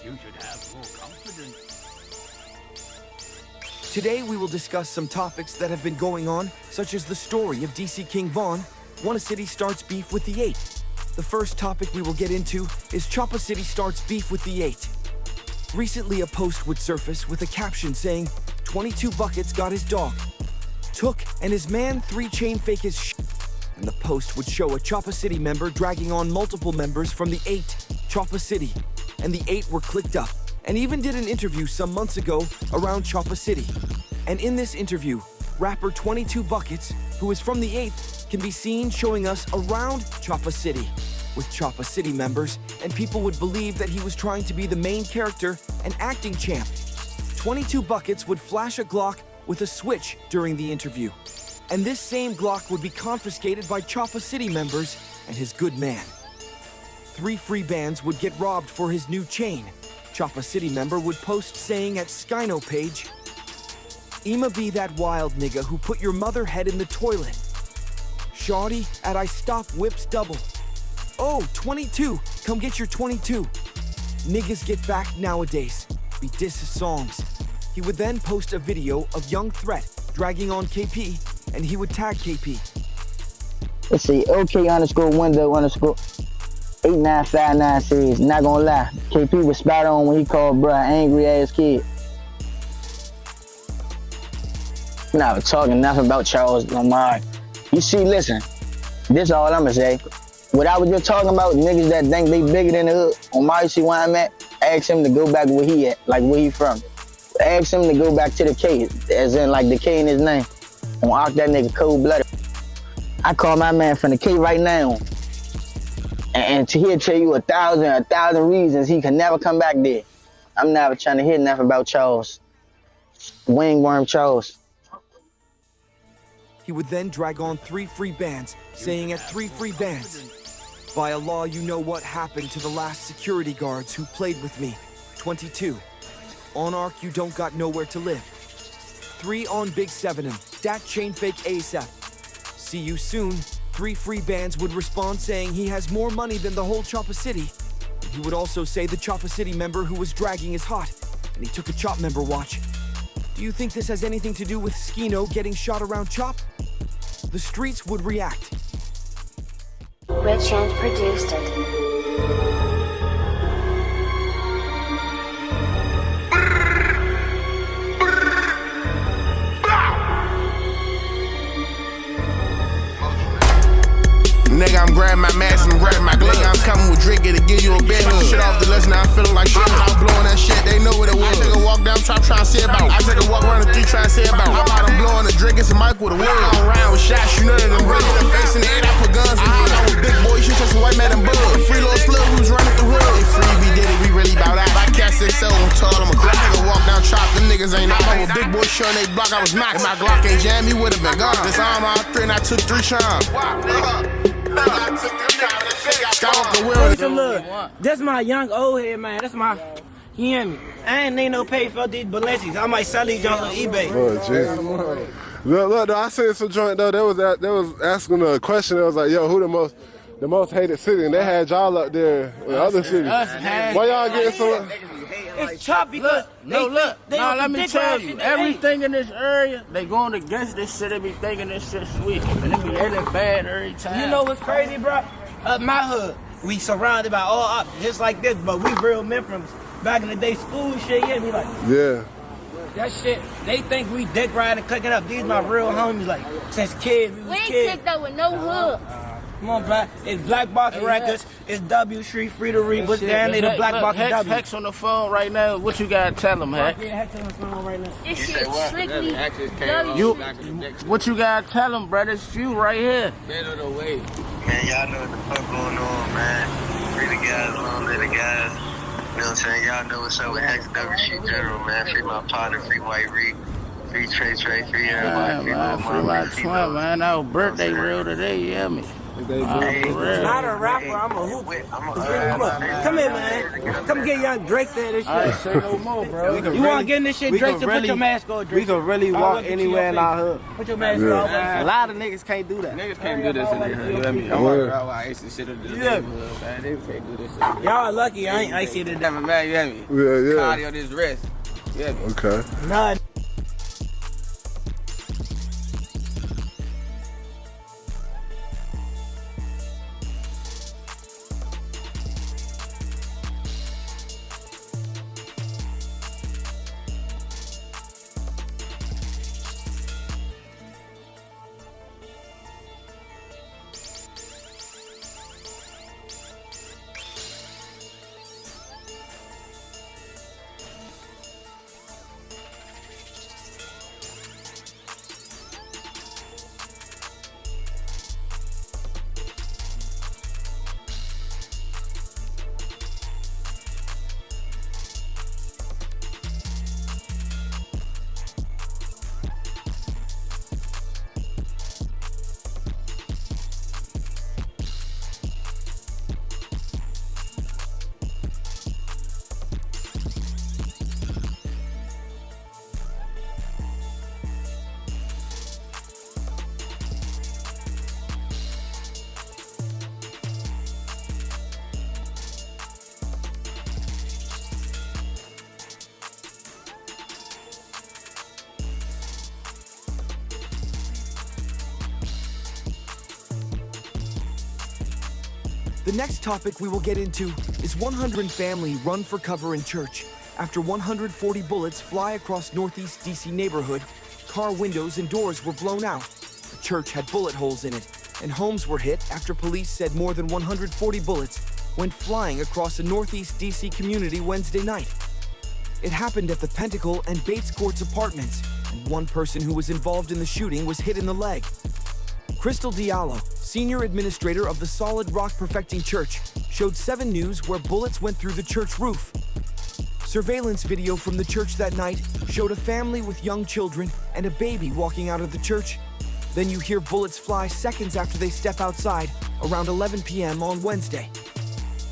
You should have more confidence. Today we will discuss some topics that have been going on, such as the story of DC King Vaughn, One City starts beef with the 8. The first topic we will get into is Choppa City starts beef with the 8. Recently a post would surface with a caption saying, 22 buckets got his dog. Took and his man 3 chain fake his and the post would show a Choppa City member dragging on multiple members from the 8, Choppa City, and the 8 were clicked up, and even did an interview some months ago around Choppa City. And in this interview, rapper 22 Buckets, who is from the 8th, can be seen showing us around Choppa City with Choppa City members, and people would believe that he was trying to be the main character and acting champ. 22 Buckets would flash a Glock with a switch during the interview, and this same Glock would be confiscated by Choppa City members and his good man. 3 free bands would get robbed for his new chain. Choppa City member would post saying at Skyno page, "Ima be that wild nigga who put your mother head in the toilet. Shawty at I stop whips double. Oh, 22, come get your 22. Niggas get back nowadays. We diss songs." He would then post a video of Young Threat dragging on KP, and he would tag KP. Let's see, OK_window_8959 says, not gonna lie, KP was spot on when he called bruh angry ass kid. I'm not talking nothing about Charles Lamar. You see, listen, this all I'ma say. What I was just talking about, niggas that think they bigger than the hood, on my see where I'm at, ask him to go back where he at, like where he from. Ask him to go back to the K, as in like the K in his name. On Ark, that nigga cold-blooded. I call my man from the K right now, and he'll tell you a thousand reasons he can never come back there. I'm never trying to hear nothing about Charles. Wingworm Charles. He would then drag on 3 free bands, saying at 3 free bands, "By Allah, you know what happened to the last security guards who played with me. 22. On Ark, you don't got nowhere to live. 3 on Big 7'em, dat chain fake ASAP. See you soon." 3 free bands would respond saying he has more money than the whole Choppa City. He would also say the Choppa City member who was dragging is hot, and he took a Chop member watch. Do you think this has anything to do with Skino getting shot around Chop? The streets would react. Rich and produced it. Nigga, I'm grabbing my mask and grabbing my glove. I'm coming with Drinky to give you a bed hug. Shit off the list, now I'm feeling like shit. I'm blowing that shit, they know what it was. I take a walk down Chop trying to see about. I take a walk around the 3 trying to see about. I'm out, I'm blowing the drink, it's a mic with a word. I'm around with shots, you know that I'm ready. The face in the air, I put guns in the air. I'm with big boy, you shoot just a white man and bug. Free little slug, we was running through hood. They free, we did it, we really bout that. I cast 6-0 and told them a crack. I take a walk down Chop, them niggas ain't out. I'm with big boy, showing they block, I was knocked. If my Glock ain't jammed, he would've been gone. This arm all 3 and I took 3 charms. That's my young old head, man. That's my, you hear me? I ain't need no pay for these Balenciagas. I might sell these junk on eBay. Oh, Jesus. Look, I seen some joint though. They was asking a question. It was like, yo, who the most hated city? And they had y'all up there in other cities. Why y'all getting so? It's Chop because let me tell you, everything in this area, they going against this shit. They be thinking this shit sweet, and it be ending bad every time. You know what's crazy, bro? Up my hood, we surrounded by all up just like this, but we real men from back in the day, school shit. Yeah, we like, yeah. That shit, they think we dick riding, cooking up. These my real homies, like since kids. We ain't kids. kicked up with no hood. Come on, bro. It's Black Box Records. It's W Street, Free to Read. But down there, the Black Box W. Hex on the phone right now. What you gotta tell him, Hex? Yeah, Hex on the phone right now. This shit strictly You, what you gotta tell him, brother? It's you right here. Better the way. Man, y'all know what the fuck going on, man. Free the guys, long live the guys. You know what I'm saying? Y'all know what's up with Hex W Street General, man. Free my partner, free White Reed. Free Trey, free everybody. Free my twin, man. Our birthday real today, you hear me? Not a rapper, I'm a hooper. Come here, man. Come get young Drake there this shit. I ain't say no more, bro. You want to get in this shit, Drake? So put your mask on, Drake. We can really walk anywhere in our hood. Put your mask on. A lot of niggas can't do that. Niggas can't do this in the hood. You know what I mean? I'm walking around with ice and shit in the neighborhood, man. Niggas can't do this shit. Y'all are lucky I ain't icy today. Damn it, man, you hear me? Yeah. Cardio this rest. You hear me? Okay. Nah. The next topic we will get into is 100 family run for cover in church after 140 bullets fly across Northeast DC neighborhood. Car windows and doors were blown out. The church had bullet holes in it, and homes were hit after police said more than 140 bullets went flying across a Northeast DC community Wednesday night. It happened at the Pentacle and Bates Courts apartments, and one person who was involved in the shooting was hit in the leg. Crystal Diallo, senior administrator of the Solid Rock Perfecting Church, showed 7 News where bullets went through the church roof. Surveillance video from the church that night showed a family with young children and a baby walking out of the church. Then you hear bullets fly seconds after they step outside, around 11 p.m. on Wednesday.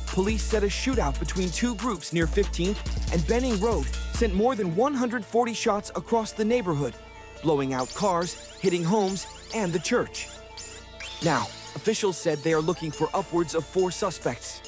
Police said a shootout between 2 groups near 15th and Benning Road sent more than 140 shots across the neighborhood, blowing out cars, hitting homes, and the church. Now, officials said they are looking for upwards of 4 suspects.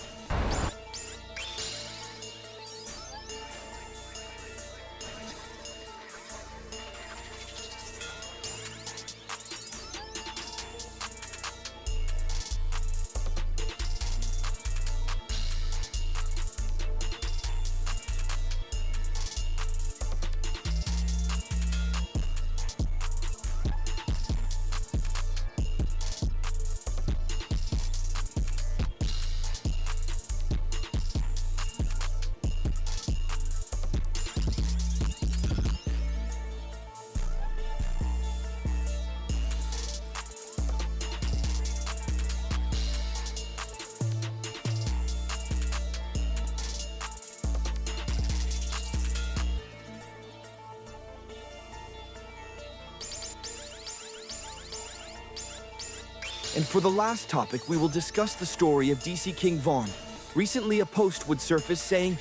And for the last topic, we will discuss the story of DC King Vaughn. Recently, a post would surface saying,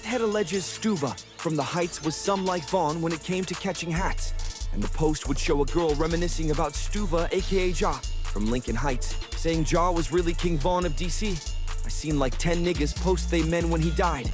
"Head alleges Stuva from the Heights was some like Vaughn when it came to catching hats." And the post would show a girl reminiscing about Stuva, aka Ja, from Lincoln Heights, saying Ja was really King Vaughn of DC. I seen like 10 niggas post they men when he died.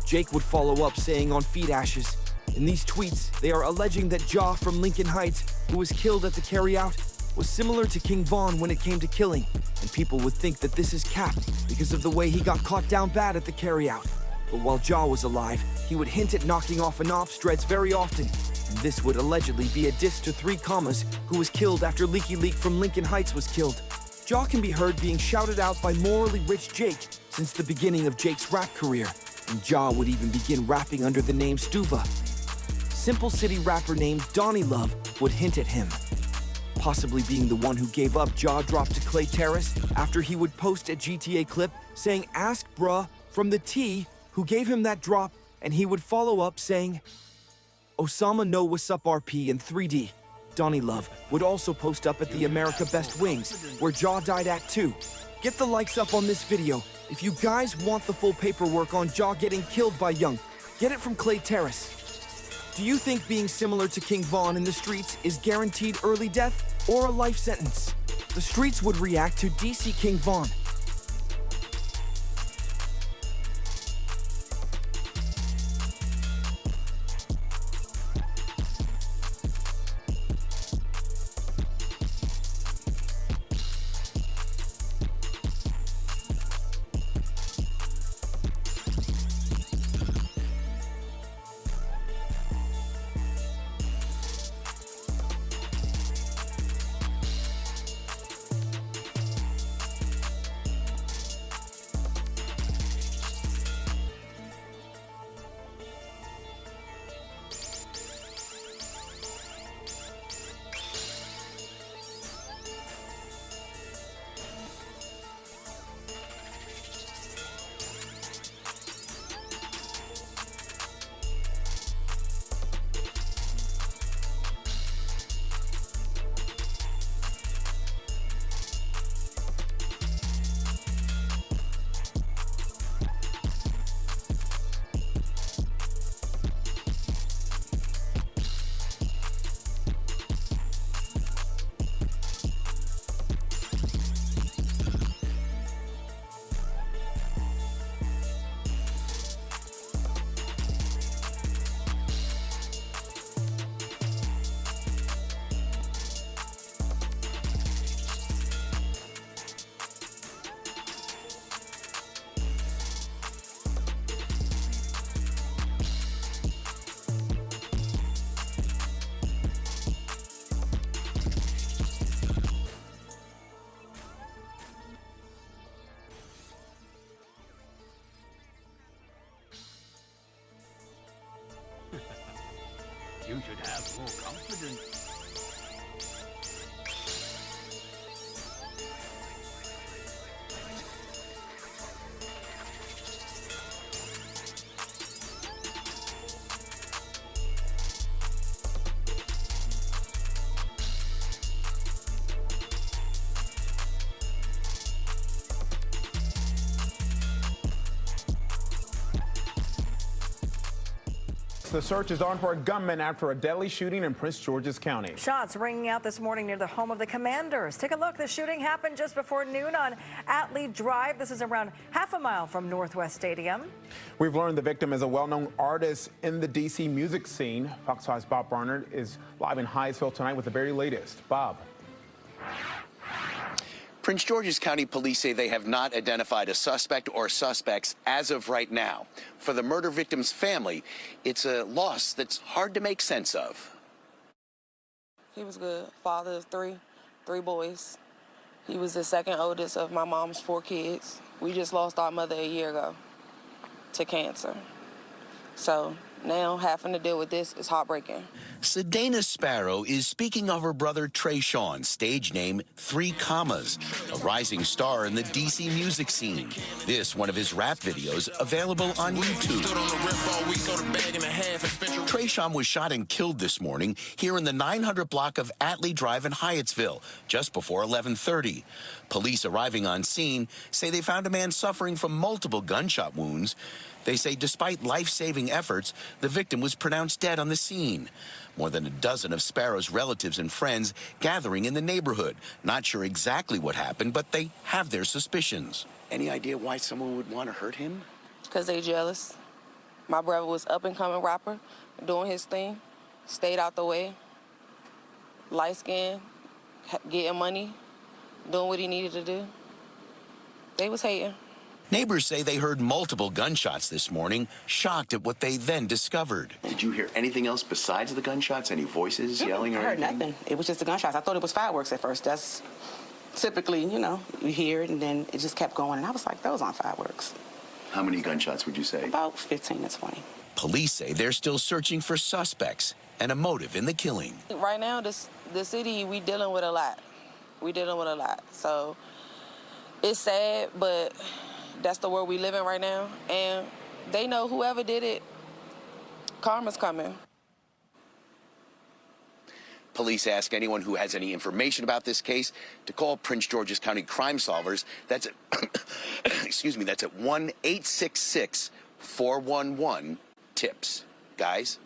Jake would follow up saying on Feed Ashes, in these tweets, they are alleging that Ja from Lincoln Heights, who was killed at the carryout, was similar to King Vaughn when it came to killing, and people would think that this is cap because of the way he got caught down bad at the carryout. But while Ja was alive, he would hint at knocking off an ops dreads very often, and this would allegedly be a diss to 3 Commas, who was killed after Leaky Leak from Lincoln Heights was killed. Ja can be heard being shouted out by morally rich Jake since the beginning of Jake's rap career, and Ja would even begin rapping under the name Stuva. Simple City rapper named Donnie Love would hint at him, possibly being the one who gave up Jaw Drop to Clay Terrace after he would post a GTA clip saying, "Ask bruh from the T who gave him that drop," and he would follow up saying, "Osama know what's up RP in 3D." Donnie Love, would also post up at the America Best Wings, where Jaw died Act 2. Get the likes up on this video if you guys want the full paperwork on Jaw getting killed by Young. Get it from Clay Terrace. Do you think being similar to King Vaughn in the streets is guaranteed early death or a life sentence? The streets would react to DC King Vaughn. You should have more confidence. The search is on for a gunman after a deadly shooting in Prince George's County. Shots ringing out this morning near the home of the Commanders. Take a look. The shooting happened just before noon on Atlee Drive. This is around half a mile from Northwest Stadium. We've learned the victim is a well-known artist in the DC music scene. Fox 5's Bob Barnard is live in Hyattsville tonight with the very latest. Bob. Prince George's County Police say they have not identified a suspect or suspects as of right now. For the murder victim's family, it's a loss that's hard to make sense of. He was good. Father of three boys. He was the second oldest of my mom's 4 kids. We just lost our mother a year ago to cancer. So now having to deal with this is heartbreaking. Sedana Sparrow is speaking of her brother Trayshawn, stage name 3 Commas, a rising star in the DC music scene. This one of his rap videos available on YouTube. Trayshawn was shot and killed this morning here in the 900 block of Atlee Drive in Hyattsville, just before 11:30. Police arriving on scene say they found a man suffering from multiple gunshot wounds. They say despite life-saving efforts, the victim was pronounced dead on the scene. More than a dozen of Sparrow's relatives and friends gathering in the neighborhood. Not sure exactly what happened, but they have their suspicions. Any idea why someone would want to hurt him? Because they jealous. My brother was up-and-coming rapper, doing his thing, stayed out the way, light-skinned, getting money, doing what he needed to do. They was hating. Neighbors say they heard multiple gunshots this morning, shocked at what they then discovered. Did you hear anything else besides the gunshots? Any voices yelling or anything? I heard nothing. It was just the gunshots. I thought it was fireworks at first. That's typically, you know, you hear it and then it just kept going. And I was like, those aren't fireworks. How many gunshots would you say? About 15 to 20. Police say they're still searching for suspects and a motive in the killing. Right now, the city, we dealing with a lot. So it's sad, but that's the world we live in right now. And they know whoever did it, karma's coming. Police ask anyone who has any information about this case to call Prince George's County Crime Solvers. That's at, excuse me, that's at 1-866-411-TIPS. Guys?